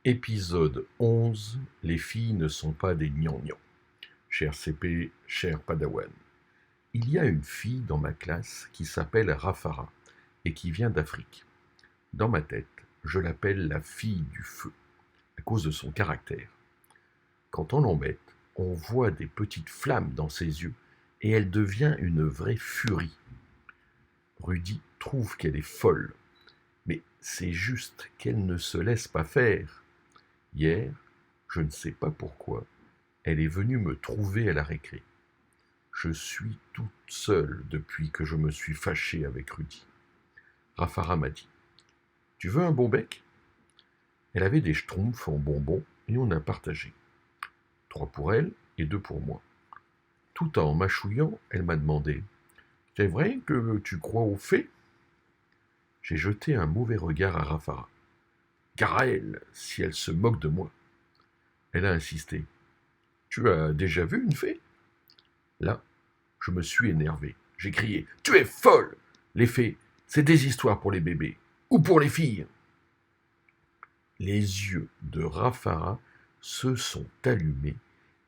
Épisode 11. Les filles ne sont pas des gnangnans. Cher CP, cher Padawan. Il y a une fille dans ma classe qui s'appelle Rafara et qui vient d'Afrique. Dans ma tête, je l'appelle la fille du feu, à cause de son caractère. Quand on l'embête, on voit des petites flammes dans ses yeux et elle devient une vraie furie. Rudy trouve qu'elle est folle, mais c'est juste qu'elle ne se laisse pas faire. Hier, je ne sais pas pourquoi, elle est venue me trouver à la récré. Je suis toute seule depuis que je me suis fâché avec Rudy. Rafara m'a dit « Tu veux un bon bec ?» Elle avait des schtroumpfs en bonbons et on a partagé. 3 pour elle et 2 pour moi. Tout en mâchouillant, elle m'a demandé « C'est vrai que tu crois aux fées ?» J'ai jeté un mauvais regard à Rafara. Gare à elle, si elle se moque de moi. Elle a insisté. « Tu as déjà vu une fée ?» Là, je me suis énervé. J'ai crié « Tu es folle ! Les fées, c'est des histoires pour les bébés. Ou pour les filles !» Les yeux de Rafara se sont allumés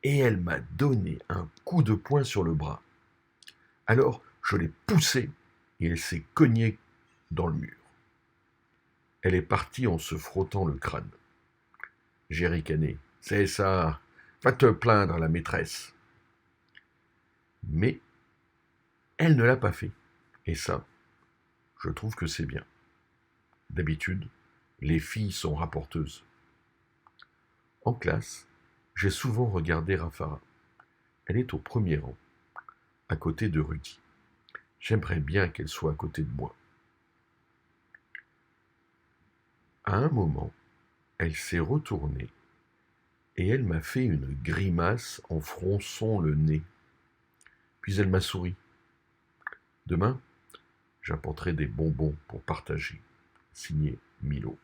et elle m'a donné un coup de poing sur le bras. Alors, je l'ai poussée et elle s'est cognée dans le mur. Elle est partie en se frottant le crâne. J'ai ricané. « C'est ça, va te plaindre à la maîtresse. » Mais elle ne l'a pas fait. Et ça, je trouve que c'est bien. D'habitude, les filles sont rapporteuses. En classe, j'ai souvent regardé Rafara. Elle est au premier rang, à côté de Rudy. J'aimerais bien qu'elle soit à côté de moi. À un moment, elle s'est retournée et elle m'a fait une grimace en fronçant le nez. Puis elle m'a souri. Demain, j'apporterai des bonbons pour partager. Signé Milo.